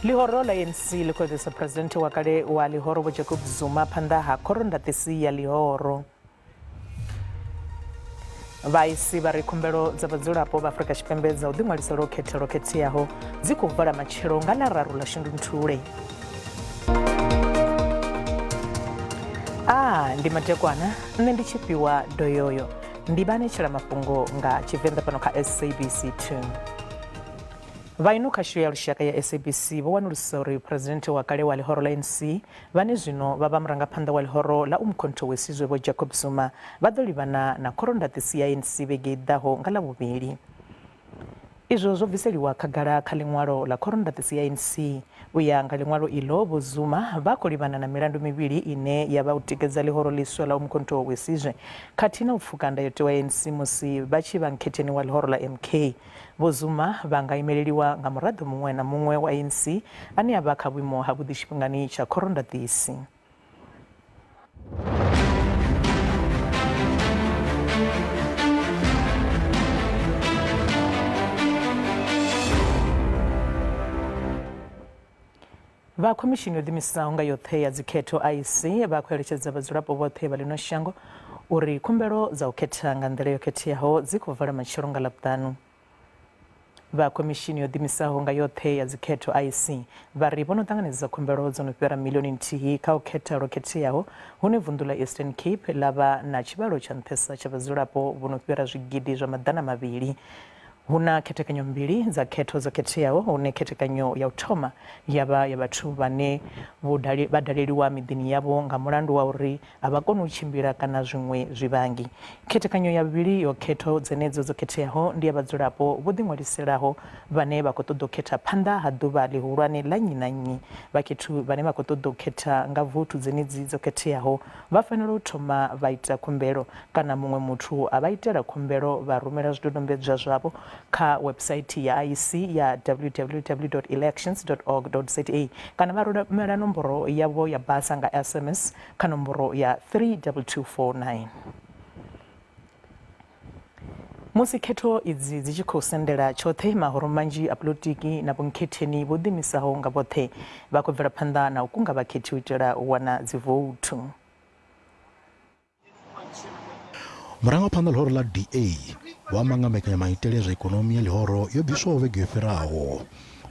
Lihoro la ANC likwevisa presidenti wa kale wa Lihoro wa Jacob Zuma phanda ha korondatisi ya Lihoro. Vaisi vari khumbelo dza vhadzulapo vha Afrika Tshipembe dza u ḓiṅwalisa lwo khetheaho dzi khou vala matshelo nga ḽararu ḽa Shundunthule. Ndi matekwana nne ndi Tshifhiwa Doyoyo ndi vhanetshela mafhungo nga Tshivenda pano kha SABC 2. Vaino khasho ya lushaka ya SABC vho wanulusa uri president wa kale wa Lihoro la ANC vhane zwino vha vha murangaphanḓa wa Lihoro la umkhonto wesizwe vho Jacob Zuma vha ḓo livhana na korondatisi ya ANC vhege i ḓaho nga ḽavhuvhili. Izwo zwo bviseliwa khagala kha ḽiṅwalo la korondatisi ya ANC u ya nga ḽiṅwalo iḽo vho Zuma vha khou livhana na milandu mivhili ine ya vha u tikedza Lihoro ḽiswa la umkhonto wesizwe khathihi na u pfuka ndayotewa ya ANC musi vha tshi vha nkhetheni wa Lihoro la MK. Vho Zuma vha nga imeleliwa nga muraḓo muṅwe na muṅwe wa ANC ane a vha kha vhuimo ha vhuḓi tshifhingani tsha korondatisi. Vha khomishini yo ḓimisaho nga yoṱhe ya dzikhetho IEC vha khou eletshedza vhadzulapo vhoṱhe vha ḽino shango uri khumbelo dza u khetha nga nḓila yo khetheaho dzi khou vala matshelo nga ḽavhuṱanu. Vha khomishini yo ḓimisaho nga yoṱhe ya dzikhetho IEC vha ri vho no ṱanganedza khumbelo dzo no fhira miḽioni nthihi kha u khetha lwo khetheaho hune vunḓu ḽa Eastern Cape ḽa vha na tshivhalo tsha nṱhesa tsha vhadzulapo vho no fhira zwigidi zwa maḓana mavhili. Huna khethekanyo mbili dza khetho dzo khetheaho hune khethekanyo ya u thoma ya vha ya vhathu vhane vha daleliwa miḓini yavho nga mulandu wa uri a vha koni u tshimbila kana zwiṅwe zwivhangi. Khethekanyo ya vhuvhili yo khetho dzenedzo dzo khetheaho ndi ya vhadzulapo vho ḓiṅwaliselaho vhane vha khou ṱoḓa u khetha phanḓa ha ḓuvha ḽihulwane ḽa nnyi na nnyi. Vhakhethu vhane vha khou ṱoḓa u khetha nga vuthu dzenedzi dzo khetheaho vha fanela u thoma vha ita khumbelo kana muṅwe muthu a vha itela khumbelo vha rumela zwidodombedzwa zwavho kha website ya IEC ya www.elections.org.za kana vha rumela nomboro yavho ya basa nga SMS kha nomboro ya 32249. Musi khetho idzi dzi tshi khou sendela tshoṱhe mahoro manzhi a polotiki na vhunkhetheni vho ḓimisaho nga vhoṱhe vha khou bvela phanḓa na u kunga vhakhethi u itela u wana dzivoutu. Murangaphanḓa Lihoro la DA wa manga mbekanyamaitele zwa ikonomi ya Lihoro yo bviswaho vhege yo fhiraho.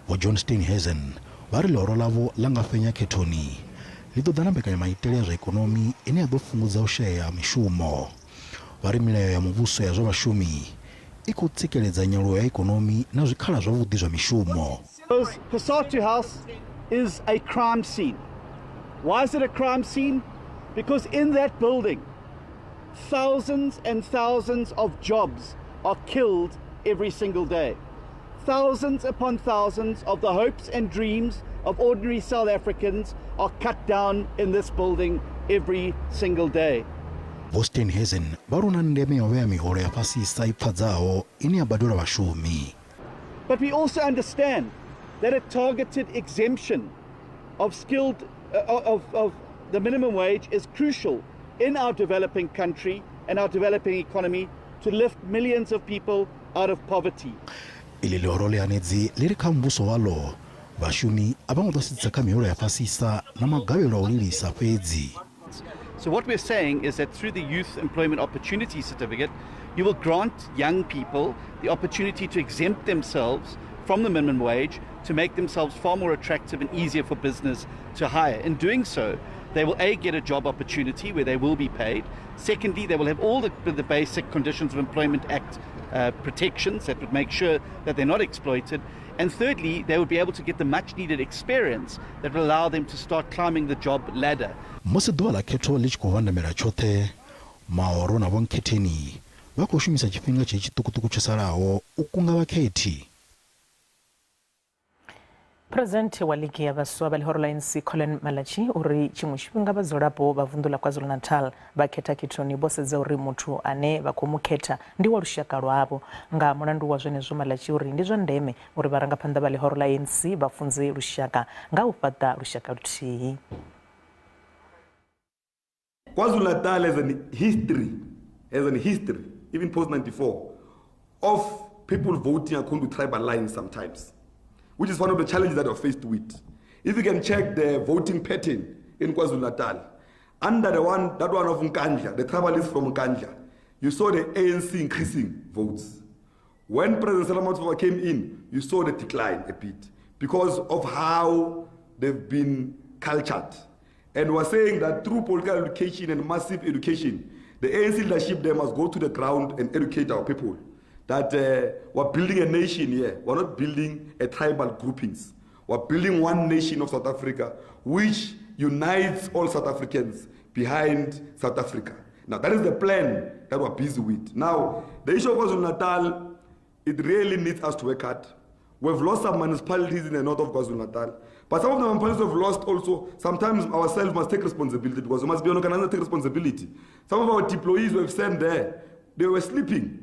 Vho John Steenhuisen vha ri Lihoro ḽavho ḽa nga fhenya khethoni ḽi ḓo ḓa na mbekanyamaitele zwa ikonomi ine ya ḓo fhungudza u shaya mishumo. Vha ri milayo ya muvhuso ya zwa vhashumi i khou tsikeledza nyaluwo ya ikonomi na zwikhala zwavhuḓi zwa mishumo. Pasatu House is a crime scene. Why is it a crime scene? Because in that building thousands and thousands of jobs are killed every single day. Thousands upon thousands of the hopes and dreams of ordinary South Africans are cut down in this building every single day. Steenhuisen varuna ndeme ya vhea miholo ya fhasisa i pfadzaho ine ya badela vhashumi. But we also understand that a targeted exemption of skilled of the minimum wage is crucial in our developing country and our developing economy to lift millions of people out of poverty. Ili Lihoro ḽianedzi ḽi ri kha muvhuso waḽo vhashumi a vha ngo ḓo sedza kha miholo ya fhasisa na magavhelo a u lilisa fhedzi. So what we're saying is that through the Youth Employment Opportunity Certificate, you will grant young people the opportunity to exempt themselves from the minimum wage to make themselves far more attractive and easier for business to hire. In doing so, they will get a job opportunity where they will be paid. Secondly, they will have all the basic Conditions of Employment Act protections that would make sure that they're not exploited. And thirdly, they would be able to get the much needed experience that will allow them to start climbing the job ladder. Musi ḓuvha ḽa khetho ḽi tshi khou vhandamela tshoṱhe, mahoro na vhonkhetheni vha khou shumisa tshifhinga tshe tshiṱukuṱuku tsho salaho u kunga vhakhethi. President wa ligi ya vhaswa vha Lihoro la ANC Colin Malachi uri tshiṅwe tshifhinga vhadzulapo vha vunḓu ḽa KwaZulu-Natal vha khetha khethoni vho sedza uri muthu ane vha khou mu khetha ndi wa lushaka lwavho. Nga mulandu wa zwenezwo Malachi uri ndi zwa ndeme uri vharangaphanḓa vha Lihoro la ANC vha funze lushaka nga u fhaṱa lushaka luthihi. KwaZulu-Natal has an history, even post-94, of people voting according to tribal lines sometimes. which is one of the challenges that we're faced with. If you can check the voting pattern in KwaZulu-Natal, under that one of Nkandla, the tribalists from Nkandla, you saw the ANC increasing votes. When President Ramaphosa came in, you saw the decline a bit because of how they've been cultured. And we're saying that through political education and massive education, the ANC leadership there must go to the ground and educate our people that we're building a nation here. We're not building a tribal groupings. We're building one nation of South Africa, which unites all South Africans behind South Africa. Now, that is the plan that we're busy with. Now, the issue of KwaZulu-Natal, it really needs us to work hard. We've lost some municipalities in the north of KwaZulu-Natal, but some of the municipalities we've lost also, sometimes ourselves must take responsibility because we must be organized to take responsibility. Some of our employees we've sent there, they were sleeping.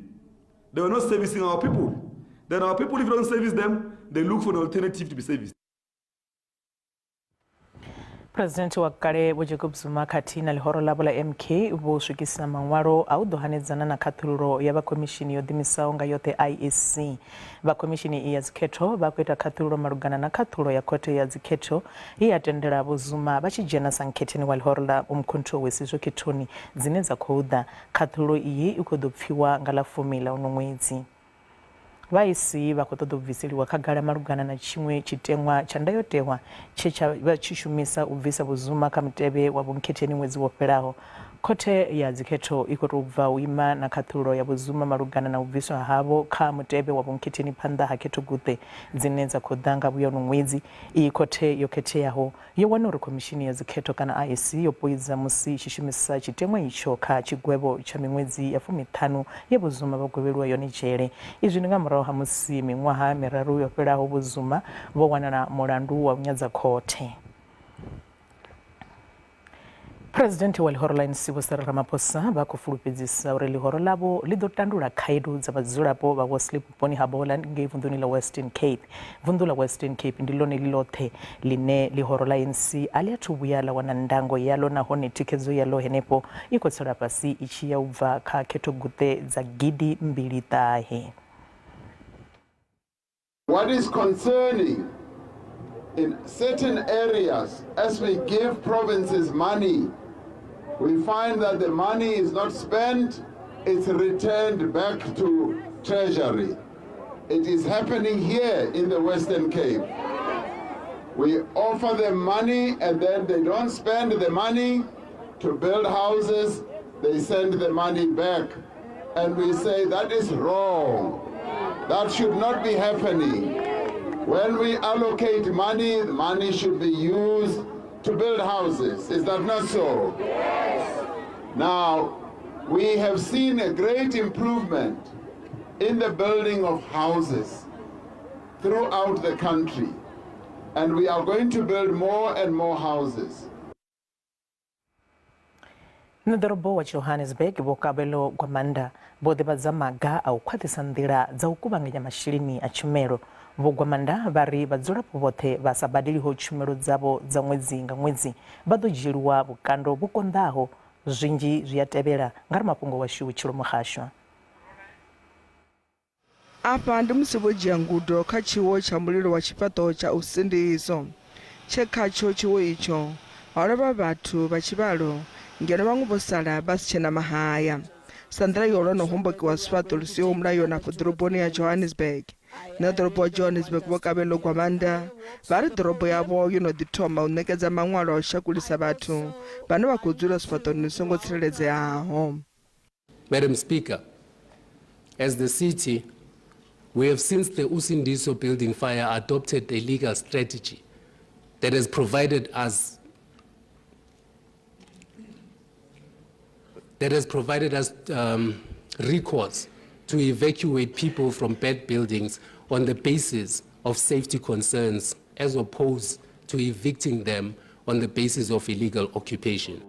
They were not servicing our people. Then our people, if you don't service them, they look for an alternative to be serviced. President wa kale Vho Jacob Zuma kati na lihoro labo la MK vho swikisa manwalo au dohanedzana na khathululo ya vhakomishini yo ḓimisaho nga yoṱhe IEC. Vhakomishini iya dzikhetho vha khou ita khathululo malugana na khathululo ya khothe ya dzikhetho ye ya tendela Vho Zuma vha tshi dzhena sa nkhetheni wa lihoro la umkhonto wesizwe khethoni dzine dza khou ḓa. Khathululo iyi i khou ḓo pfiwa nga ḽa 10 ḽa uno ṅwedzi. Vaisi vha khou ṱoḓa u bviseliwa khagala malugana na tshiṅwe tshiteṅwa tsha ndayotewa tshe tsha vha tshi shumisa u bvisa Vho Zuma kha mutevhe wa vhunkhetheni ṅwedzi wo fhelaho. Khothe ya dzikhetho i khou tou bva u ima na khathululo ya Vho Zuma malugana na u bviswa havho kha mutevhe wa vhunkhetheni phanḓa ha khetho guṱe dzine dza khou ḓa nga vhuya uno ṅwedzi. Iyi khothe yo khetheaho yo wana uri khomishini ya dzikhetho kana IEC yo poidza musi i tshi shumisa tshiteṅwa itsho kha tshigwevho tsha miṅwedzi ya 15 ye Vho Zuma vha gwevhelwa yone dzhele. Izwi ndi nga murahu ha musi miṅwaha miraru yo fhelaho Vho Zuma vho wanala mulandu wa u nyadza khothe. President wa lihoro la ANC Vho Cyril Ramaphosa vha khou fulufhedzisa uri lihoro ḽavho ḽi ḓo tandula khaedu dza vhadzulapo vha Wesley vhuponi ha Bola ngei vunḓuni ḽa Western Cape. Vunḓu ḽa Western Cape ndi ḽone ḽoṱhe ḽine lihoro la ANC a ḽi athu vhuya ḽa wana ndango yaḽo nahone thikhedzo yaḽo henefho i khou tsela fhasi i tshi ya u bva kha khetho guṱe dza gidi 2.5. What is concerning in certain areas, as we give provinces money, we find that the money is not spent, it's returned back to Treasury. It is happening here in the Western Cape. We offer them money and then they don't spend the money to build houses, they send the money back. And we say that is wrong. That should not be happening. When we allocate money, the money should be used to build houses. Is that not so? Yes. Now, we have seen a great improvement in the building of houses throughout the country. And we are going to build more and more houses. Nḓorobo wa Johannesburg Vho Kabelo Gwamanda vho ḓivhadza maga a u khwaṱhisa nḓila dza u kuvhanganya masheleni a tshumelo. Vho Gwamanda vha ri vhadzulapo vhoṱhe vha sa badeliho tshumelo dzavho dza ṅwedzi nga ṅwedzi vha ḓo dzhieliwa vhukando vhu konḓaho. Zwinzhi zwi a tevhela nga ri mafhungo washu vhutshilo muhasho. Afha ndi musi vho dzhia ngudo kha tshiwo tsha mulilo wa tshifhaṱo tsha u sindiso tshe khatsho tshiwo itsho ho lovha vhathu vha tshivhalo ngeno vhaṅwe vho sala vha si tshena mahaya sa nḓila yo lwo no hombokiwa zwifhaṱo lu siho mulayo na ḓoroboni ya Johannesburg. Na ḓorobo wa Johannesburg Vho Kabelo Gwamanda vha ri ḓorobo yavho yo no ḓi thoma u ṋekedza maṅwalo a u shakulisa vhathu vhane vha khou dzula zwifhaṱoni songo tsireledzeaho. Madam Speaker, as the city, we have since the Usindiso building fire adopted a legal strategy that has provided us recourse to evacuate people from bad buildings on the basis of safety concerns as opposed to evicting them on the basis of illegal occupation.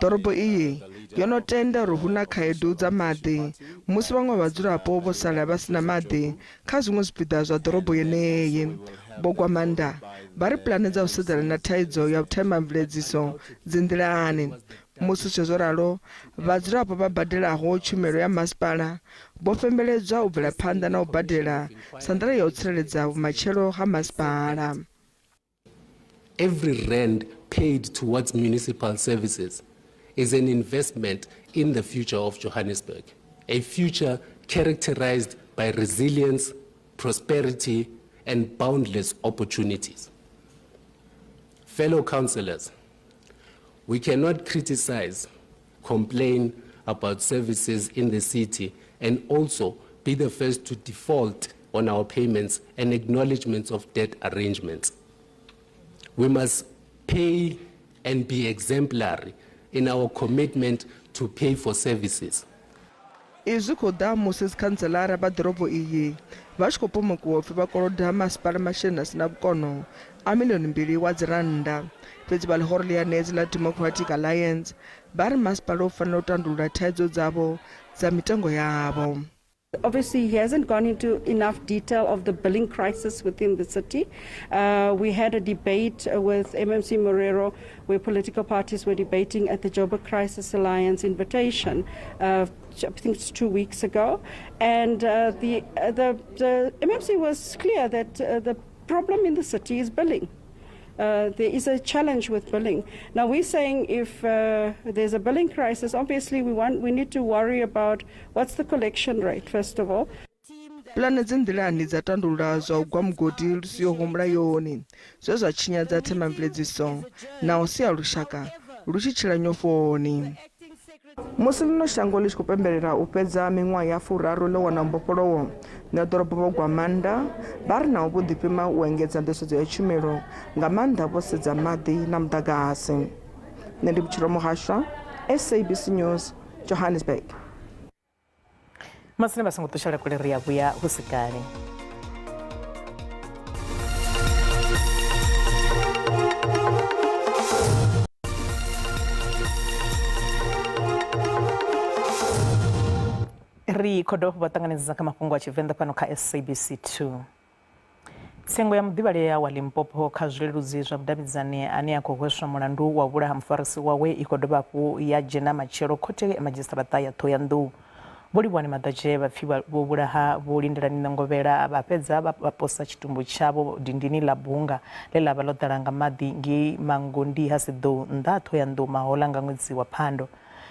Ḓorobo iyi yo no tenda uri hu na khaedu dza maḓi musi vhaṅwe vhadzulapo vho sala vha sina maḓi kha zwiṅwe zwipiḓa zwa ḓorobo yeneyi. Vho Gwamanda vha ri pulane dza u sedzana na thaidzo ya vhuthemamveledziso dzi nḓilani. musi zwo ralo vhadzulapo vha badelaho tshumelo ya masipala vho fembeledzwa u bvela phanḓa na u badela sa nḓila ya u tsireledza vhumatshelo ha masipala. Every rand paid towards municipal services is an investment in the future of Johannesburg, a future characterized by resilience, prosperity, and boundless opportunities. Fellow councillors, we cannot criticize, complain about services in the city, and also be the first to default on our payments and acknowledgements of debt arrangements. We must pay and be exemplary in our commitment to pay for services. Izwi khou ḓa musi dzikhanselara vha ḓorobo iyi vha tshi khou pomokiwa upfi vha koloda masipala masheleni a sina vhukono a milioni 2 wa dzirannda. Fhedzi vha ḽihoro ḽiyanedzi ḽa Democratic Alliance vha ri masipala u fanela u tandulula thaidzo dzavho dza mitengo yavho. Obviously, he hasn't gone into enough detail of the billing crisis within the city. We had a debate with MMC Morero where political parties were debating at the Joburg Crisis Alliance invitation, I think it's 2 weeks ago. And the MMC was clear that the problem in the city is billing. There is a challenge with billing. Now we're saying if there's a billing crisis, obviously we need to worry about what's the collection rate first of all. Plane dzi nḓilani dza tandulula zwa u gwa mugodi lu siho mulayoni zwe zwa tshinyadza themamveledziso na u sia lushaka lu tshi tshila nyofoni. Musi ḽino shango ḽi tshi khou pembelela u fhedza miṅwaha ya 30 ḽo wana mbofholowo na ḓorobo vho gwa maanḓa vha ri na u vhuḓipima u engedza nḓisedzo ya tshumelo nga maanḓa vho sedza maḓi na muḓagasi. Nṋe ndi Vhutshilo Muhasha, SABC News, Johannesburg. Masine vha songo ṱushela kule ri ya vhuya hu si kale. Ri khou dovha vha ṱanganedza kha mafhungo a Tshivenda fhano kha SABC 2. Tsengo ya muḓivhalea wa Limpopo kha zwileludzi zwa vhudavhidzani ane a khou hweswa mulandu wa vhulaha mufarisi wawe i khou dovha hafhu ya dzhena matshelo khothe ya madzhisiṱiraṱa ya Thohoyandou. Vho Livhuwani Madadzhe vha pfi vho vhulaha vho Lindelani Nḓongovhela vha fhedza vha posa tshitumbu tshavho dindini ḽa bunga ḽe ḽa vha ḽo ḓala nga maḓi ngei Mangondi ha Siḓou nnḓa ha Thohoyandou mahoḽa nga ṅwedzi wa Phando.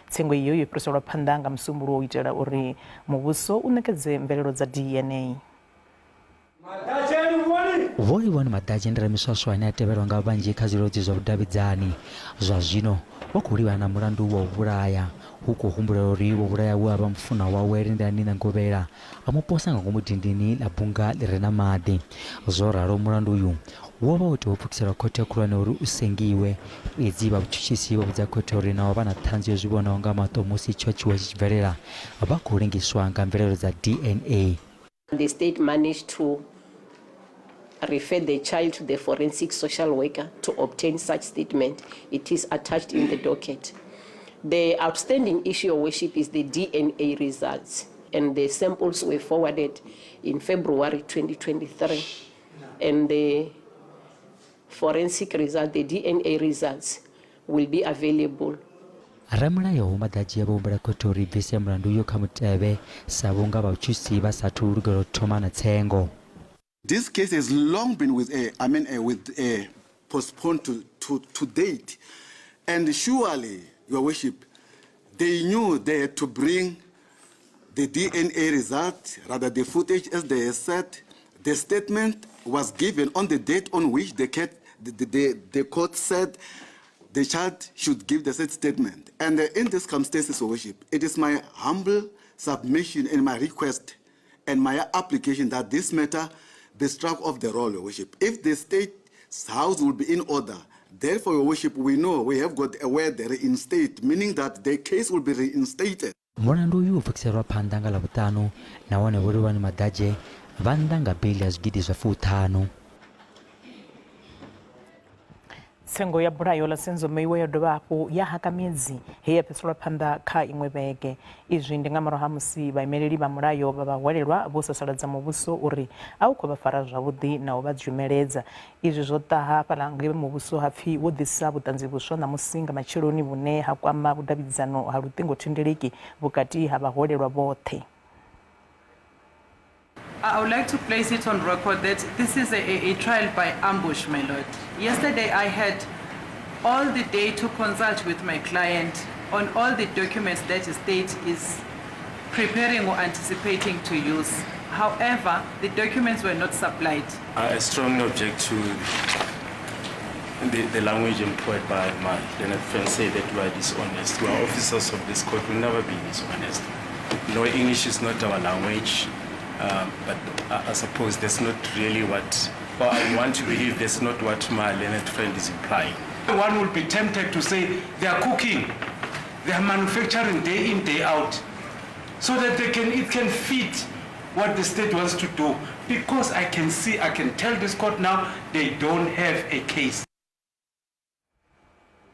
Tsengo iyo yo fhiriselwa phanḓa nga musumbulowo u itela uri muvhuso u ṋekedze mvelelo dza DNA. Vho Livhuwani Madadzhe ndi ramiswaswa ane a tevhelwa nga vhanzhi kha zwileludzi zwa vhudavhidzani zwa zwino vha khou livhana na mulandu wa u vhulaya hu khou humbulela uri vho vhulaya we a vha mufuna wawe Lindelani Nḓongovhela a mu posa nga ngomu dindini ḽa bunga ḽi re na maḓi. Zwo ralo mulandu uyu wo vha wo tea u pfukisela khothe khulwane uri u sengiwe fhedzi vha vhutshutshisi vha vhudza khothe uri naho vha na ṱhanzi yo zwi vhonaho nga maṱo musi tshiwo tshi tshi bvelela vha khou lengiswa nga mvelelo dza DNA. The state managed to refer the child to the forensic social worker to obtain such statement. It is attached in the docket. The outstanding issue of worship is the DNA results, and the samples were forwarded in February 2023, and the forensic result, the DNA results, will be available. Ramulayo Madadzhe vho humbela khothe uri bvise mulandu uyo kha mutevhe sa vhunga vhathusi vha sathu lugela u thoma na tsengo. This case has long been postponed to date, and surely, Your Worship, they knew they had to bring the DNA result, rather the footage, as they said. The statement was given on the date on which the court said the child should give the said statement. And in these circumstances, Your Worship, it is my humble submission and my request and my application that this matter be struck off the roll, Your Worship. If the State's house will be in order, therefore, Your Worship, we know we have got a word reinstate, meaning that the case will be reinstated. Mulandu uyu upfukiselwa phanḓa nga ḽavhuṱanu nahone Vho Livhuwani Madadzhe vha nnḓa nga beiḽi ya zwigidi zwa R5. tsengo ya bulayo la senzo meiwe yo dovha hafhu ya haka miedzi he ya fhiselwa phanḓa kha iṅwe vhege. Izwi ndi nga murahu ha musi vhaimeleli vha mulayo vha vhahwelelwa vho sasaladza muvhuso uri a u khou vha fara zwavhuḓi na u vha dzhumeledza. Izwi zwo ṱaha fhaḽa ngei muvhuso hapfi wo ḓisa vhuṱanzi vhuswa ṋamusi nga matsheloni vhune ha kwama vhudavhidzano ha luṱingothendeleki vhukati ha vhahwelelwa vhoṱhe. I would like to place it on record that this is a trial by ambush, my lord. Yesterday I had all the day to consult with my client on all the documents that the state is preparing or anticipating to use. However, the documents were not supplied. I strongly object to the language employed by my learned friend, say that we are dishonest. We are officers of this court, will never be dishonest. No, English is not our language. But I suppose that's not really what, or I want to believe that's not what my learned friend is implying. One will be tempted to say they are cooking, they are manufacturing day in, day out, so that it can fit what the state wants to do. Because I can tell this court now, they don't have a case.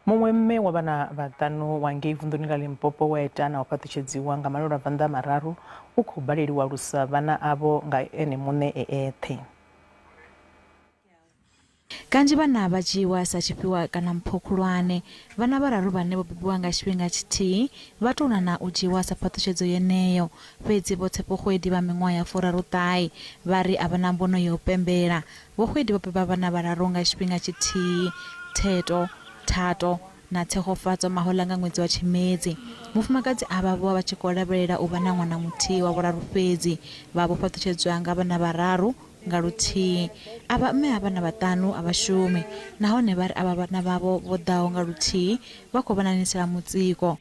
Muṅwe mme wa vhana vhaṱanu wa ngei vunḓuni ḽa Limpopo wa ita na u fhaṱutshedziwa nga malwadze a vanḓa mararu u khou baleliwa lusa vhana avho nga ene muṋe eṱhe. Kanzhi vhana vha dzhiiwa sa tshifhiwa kana mpho khulwane. Vhana vhararu vhane vho bebiwa nga tshifhinga tshithihi vha tou na u dzhiiwa sa phaṱhutshedzo yeneyo. Fhedzi vhoṱhe vhohwedi vha miṅwaha ya 43 vha ri a vha na mbono ya u pembela. Vhohwedi vho beba vhana vhararu nga tshifhinga tshithihi, theto, thato na thekgofatso mahola nga ṅwedzi wa Tshimedzi. Mufumakadzi avha vho vha tshi khou lavhelela u vha na ṅwana muthihi wa vhuraru fhedzi vha vho fhaṱutshedzwa nga vhana vhararu nga luthihi. Avha mme a vhana vhaṱanu a vhashumi nahone vha ri avha vhana vhavho vho ḓaho nga luthihi vha khou vhananisela mutsiko.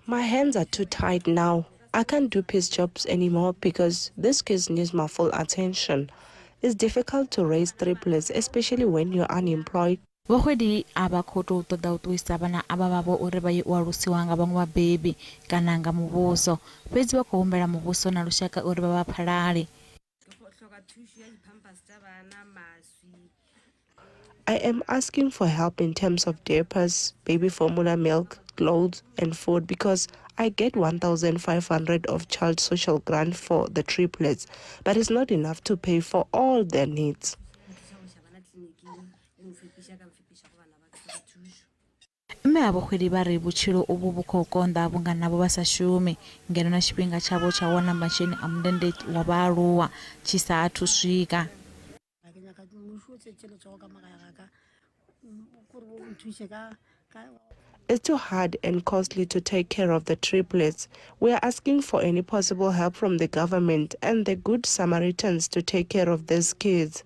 My hands are too tied now. I can't do piece jobs anymore because this case needs my full attention. It's difficult to raise triplets, especially when you're unemployed. Vhohwedi a vha khou tou ṱoḓa u ṱuwisa vhana avha vhavho uri vha ye u alusiwa nga vhaṅwe vhabebi kana nga muvhuso. Fhedzi vha khou humbela muvhuso na lushaka uri vha vha phalale. I am asking for help in terms of diapers, baby formula, milk, clothes and food because I get 1,500 of child social grant for the triplets, but it's not enough to pay for all their needs. Mme a vhohwedi vha ri vhutshilo uvhu vhu khou konḓa vhunga navho vha sa shumi ngeno na tshifhinga tshavho tsha wana masheleni a mundende wa vhaaluwa tshi sa athu swika. It's too hard and costly to take care of the triplets. We are asking for any possible help from the government and the Good Samaritans to take care of these kids.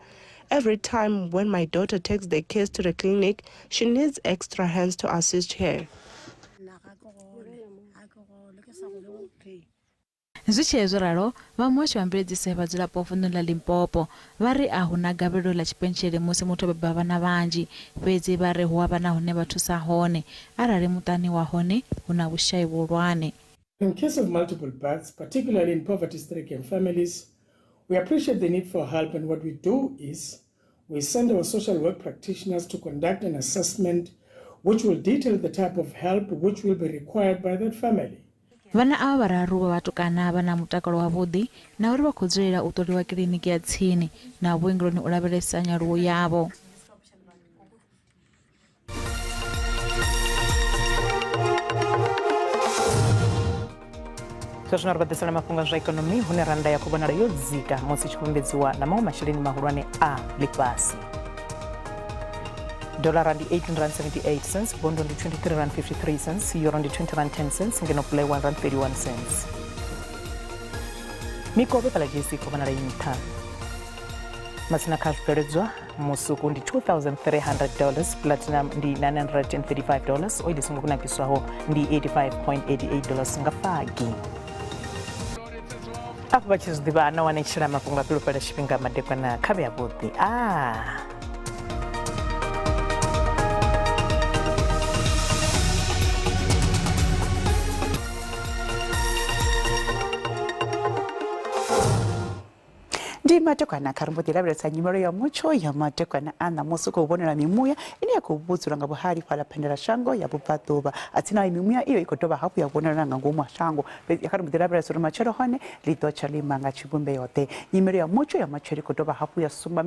Every time when my daughter takes the kids to the clinic, she needs extra hands to assist her. Zwi tshi hezwo ralo vha muhashi wa mveledziso ya vhadzulapo vunḓuni ḽa Limpopo vha ri a hu na gavhelo ḽa tshipentshele musi muthu o beba vhana vhanzhi. Fhedzi vha ri hu a vha na hune vha thusa hone arali muṱani wa hone hu na vhushayi vhuhulwane. In case of multiple births, particularly in poverty-stricken families, we appreciate the need for help, and what we do is we send our social work practitioners to conduct an assessment which will detail the type of help which will be required by that family. Vhana ava vhararu vha vhatukana vha na mutakalo wavhuḓi na uri vha khou dzulela u ṱoliwa kiliniki ya tsini na vhuongeloni u lavhelesa nyaluwo yavho. Zwino ri vhaḓisela mafhungo zwa ikonomi hune randa ya khou vhonala yo dzika musi tshi vhumbedziwa na maṅwe masheleni mahulwane a ḽifhasi. Dollar ndi 18.78 cents, bondo ndi 23.53 cents, euro ndi 20.10 cents, ngeno pula 1.31 cents. Mikovhe kala jesi khou vhonala nṱha. Masina kha zwibveledzwa musuku ndi $2,300, platinum ndi $935, oil songo kunakiswaho ndi $85.88 nga fagi. Afho vha tshi zwiḓivha ana wane tshila mafhungo a fhilufhela tshifhinga madekwana kha vhe avhuḓi. Ndi matekwana kharimbo tilaveletsa nyimelo ya mucho ya matekwana ana musuko ubonera mimuya ine yakubudzula nga buhari pala phendela shango ya bupatuba atina mimuya iyo ikotoba hapu ya bonera nga ngomwa shango yakharimbo tilaveletsa ri machero hone litocha limanga chibumbe yote nyimelo ya mucho ya machero ikotoba hapu ya sumba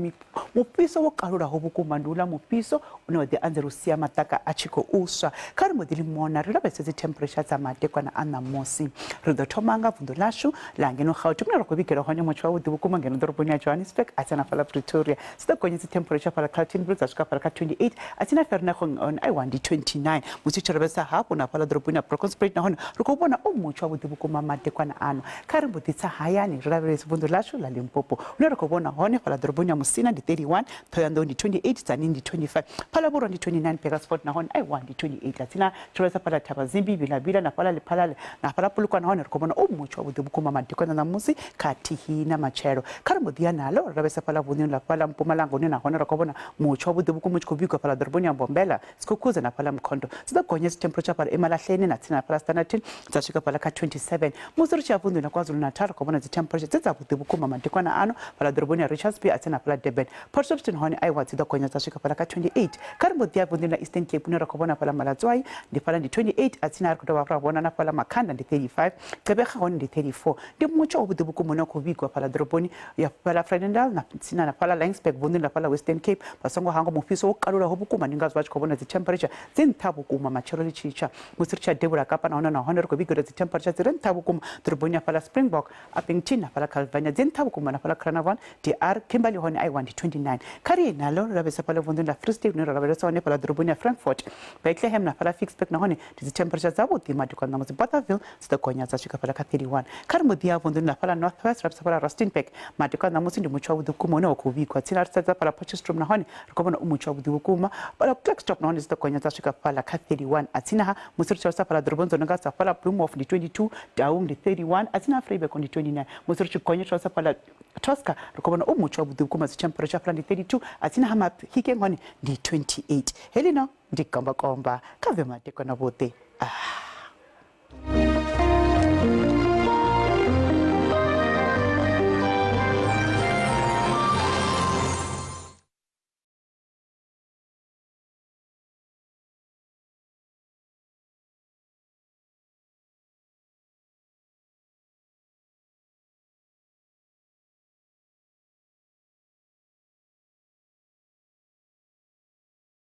mupiso wokalula hobukumandula mupiso unode anzerusia mataka achiko uswa kharimbo tilimona rilaveletsa temperature za matekwana ana mosi rido thomanga vundo lashu langeno khauti mna rokubikela hone mucho wa bukuma ngeno doroboni ya Johannesburg atsana fala Pretoria sida kwenye temperature fala Kaltenburg ashuka fala 28 atsina ferna on I want 29 musichirabesa hapo na fala doroboni ya Provincial na hona rukubona umucho wa bukuma matekwana ano kharimbo titsa hayani rilaveletsa vundo lashu la Limpopo unarokubona hone fala doroboni ya Musina ndi 31 Thoyando ndi 28 tsani ndi 25 fala Buro ndi 29 Pegasport na hona I want 28 atsina chirabesa fala Tabazimbi bilabila na fala Lephalale na fala Pulukwa na hona rukubona umucho wa bukuma matekwana na musi kati hina machero kharimbo dia nalo rabesa pala vunini la pala Mpumalanga ni na hona rakobona mucho bude buku kubikwa pala doroboni ya Mbombela sikukhuza na pala Mkhondo sida gonye temperature pala Emalahleni na tsina pala Standerton tsashika pala ka 27 musuru cha vunini na KwaZulu Natal rakobona zi temperature tsetsa bude buku matekwana ano pala doroboni ya Richards Bay atsina pala Durban Port Shepstone hona aiwa tsida gonye tsashika pala ka 28 kharimbo dia vunini na Eastern Cape ni rakobona pala Malatswai ndi pala ndi 28 atsina rikotoba rabona na pala Makhanda ndi 35 Gqeberha hona ndi 34 ndi mucho bude buku mona kubikwa pala doroboni ya pala Fredendal na tsina na pala Langsberg vunini la pala Western Cape basongo hanga mufiso wokalula hobukuma ningazwa chikobona zi temperature zinthabu kuma machero lichicha musiricha Debora Kapa na hona na hona rikobikira zi temperature zirenthabu kuma doroboni ya pala Springbok Appington na pala Calvania zinthabu kuma na pala Kranavan DR Kimberley hona I want 29 kari nalo rabesa pala vunini la Free State ni rabesa hona pala doroboni ya Frankfurt Bethlehem na pala Fixburg na hona zi temperature zabo timati kwa na Bothaville zitakonya zashika pala ka 31 kari mudia vunini la pala Northwest rabesa pala Rustenburg matikwa na musi ndi mucho wa bukuma na kubikwa tsina ritsa pala Potchefstroom na hone rikobona umucho wa bukuma pala Blackstock na hone zitakonya zashika pala ka 31 atsina ha musiricha sa pala dorobonzo nga sa pala Bloemhof ndi 22 Daung ndi 31 atsina Vryburg ndi 29 musiricha konya sa pala Tosca rikobona umucho wa bukuma zi temperature pala ndi 32 atsina ha Mahikeng hone ndi 28 helino ndikamba komba kave matekwana bote